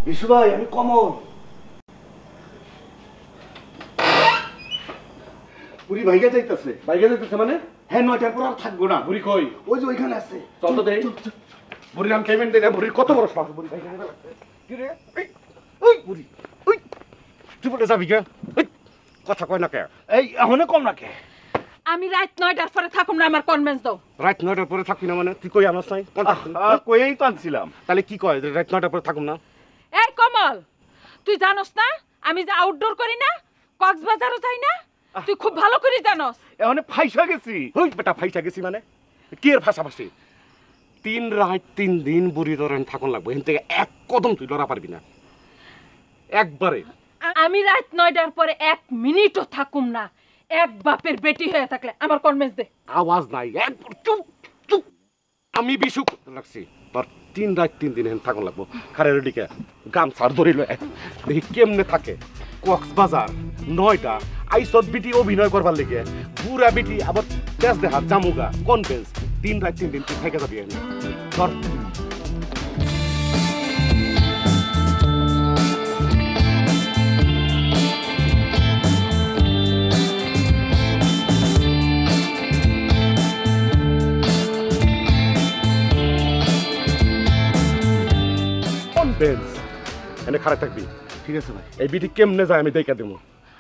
বিশু ভাই আমি কমল। বুড়ি ভাইগা যাইতেছে। বাইকে যেতেছে মানে? হ্যাঁ 9টার পর আর থাকবো না। বুড়ি কই? ওই যে ওইখানে আছে। চল তো দেই। বুড়ির আমি পেমেন্ট দেই না। বুড়ির কত বড় সাহস? বুড়ি বাইকে যেতে পারছে। কি রে? ওই বুড়ি ওই তুই বলে যাবি কে? কথা কয় না কে? এই এখনো কম না কে? আমি রাত 9টার পরে থাকুম না, আমার কনভেন্স দাও। রাত 9টার পরে থাকবি না মানে? তুই কই আনাস নাই? কইই তো আনছিলাম। তাহলে কি কয় রাত 9টার পরে থাকুম না? এই কমল, তুই জানোস না আমি যে আউটডোর করি না, কক্সবাজারও যাই না? তুই খুব ভালো করে জানোস। এখনো ফাইসা গেছি। ওই বেটা ফাইসা গেছি মানে? কি এর ফাঁসাফাঁসি? 3 রাত 3 দিন বুড়ি ধরেন থাকুন লাগবো। এখান থেকে এক কদম তুই লড়া পারবি না একবারে। আমি রাত 9টার পরে 1 মিনিটও থাকুম না। এক বাপের বেটি হয়ে থাকলে আমার কনভেন্স দে। আওয়াজ নাই, একবার চুপ চুপ। আমি বিশু রাখছি তোর 3 রাত 3 দিন এখানে থাকুন লাগবো। খারে রেডিকে গামছার ধরিল দেখি কেমনে থাকে। কক্সবাজার 9টা আইসত বিটি অভিনয় করবার লেগে বুড়া বিটি আবার তেজ দেহার জামুগা কনভেন্স 3 রাত 3 দিন তুই থেকে যাবি এখানে ধর। এনে খারাপ থাকবি। ঠিক আছে ভাই। এই বিটি কেমনে যায় আমি দেখা দেবো।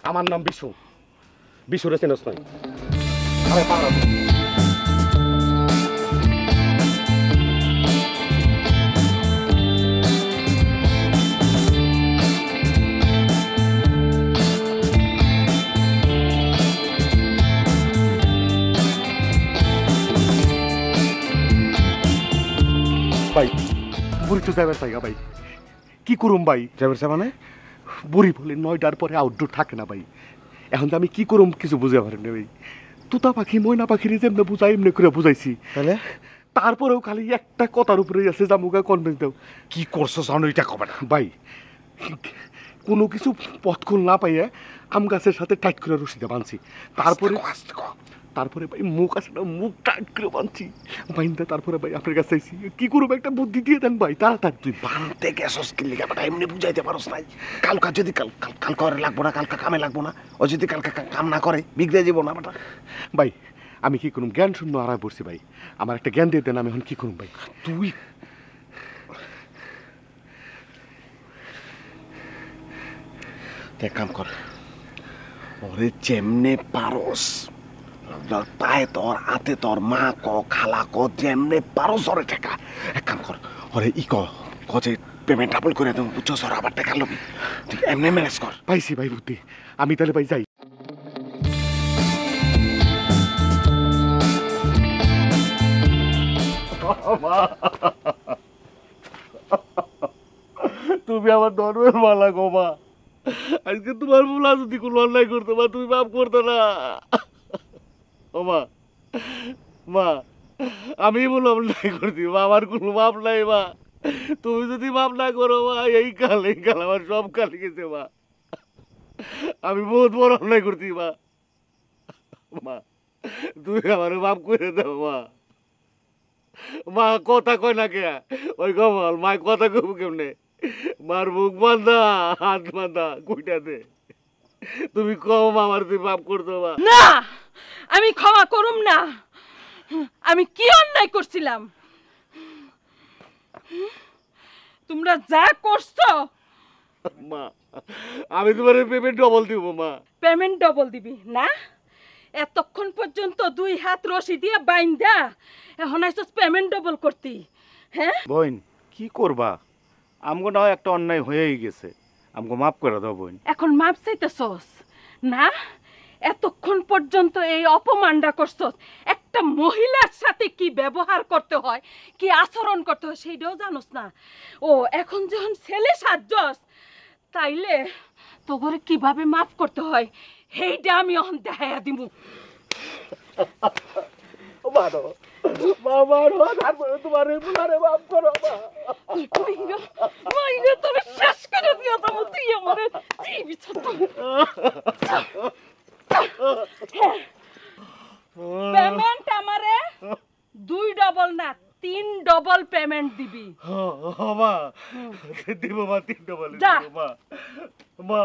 আমার নাম বিশু। বিশুরে চেনস নাই? আরে পাগলা ভাই বুড়ি তো যাবে তাই ভাই। কি করুম ভাই? ড্রাইভার সাহেব মানে? বুড়ি বলে 9টার পরে আউটডোর থাকে না ভাই। এখন তো আমি কি করুম কিছু বুঝতে পারি না ভাই। তোতা পাখি ময়না পাখির যেমনি বুঝাই এমনি করে বুঝাইছি। তাহলে তারপরেও খালি একটা কথার উপরে আছে জামুগা কনভেন্স দাও। কি করছো সাউন্ড এটা কবে না ভাই কোনো কিছু পথকুল না পাইয়া আম গাছের সাথে টাইট করে রশিদে বাঁধছি। তারপরে ভাই মুখ আছে না, মুখ টাইট করে বাঁধছি বাইন্দা। তারপরে ভাই আপনার কাছে চাইছি কি করবো একটা বুদ্ধি দিয়ে দেন ভাই তাড়াতাড়ি। তুই বানতে গেছস কি লিগা বেটা? এমনি বুঝাইতে পারস নাই? কালকা যদি কাল করে লাগবো না, কালকা কামে লাগবো না। ও যদি কালকা কাম না করে বিগড়ে যাবো না বেটা। ভাই আমি কি করুম? জ্ঞান শূন্য আড়াই পড়ছি ভাই। আমার একটা জ্ঞান দিয়ে দেন, আমি এখন কি করুম ভাই? তুই এক কাম কর, ওরে যেমনে পারস পায়ে তোর হাতে তোর মা ক খালা ক যেমনে পারস ওরে টেকা। এক কাম কর, ওরে ই ক যে পেমেন্ট ডাবল করে দেবো বুঝছস? ওর আবার টেকা লবি। তুই এমনি ম্যানেজ কর। পাইছি ভাই বুদ্ধি। আমি তাহলে ভাই যাই। তুমি আমার ধর্মের মালা গো মা। আজকে তোমার মুলা যদি কোনো অন্যায় করতো মা, তুমি মাফ করতো না। ও মা, মা আমি বলে অন্যায় করছি মা, আমার কোনো মাপ নাই মা। তুমি যদি মাপ না করো মা, এই কাল আমার সব কাল গেছে মা। আমি বহুত বড় অন্যায় করছি মা। মা তুমি আমার মাফ করে দাও মা। মা কথা কয় না কে? ওই কমল মা কথা কব কেমনে? মার মুখ বান্ধা হাত বান্ধা কুইটা দে। তুমি কম আমার তুই মাফ করতো মা। না, আমি ক্ষমা করুম না। আমি কি অন্যায় করছিলাম? তোমরা যা করছো। মা আমি তোমার পেমেন্ট ডবল দিব মা। পেমেন্ট ডবল দিবি না? এতক্ষণ পর্যন্ত 2 হাত রশি দিয়ে বাইন্দা এখন আইছস পেমেন্ট ডবল করতি? হ্যাঁ বোন কি করবা? আমগো না একটা অন্যায় হয়েই গেছে, আমগো মাফ করে দাও বোন। এখন মাপ চাইতেছস না? এতক্ষণ পর্যন্ত এই অপমানটা করছস। একটা মহিলার সাথে কি ব্যবহার করতে হয়, কি আচরণ করতে হয় সেইটাও জানোস না। ও এখন যখন ছেলে সাজছস তাইলে তোরে কিভাবে মাফ করতে হয় সেইটা আমি এখন দেখাইয়া দিমু। শেষ করে দিও তুই আমার পেমেন্ট আমারে 2 ডবল না 3 ডবল পেমেন্ট দিবি মা হুম। দিব মা 3 ডবল যা। মা মা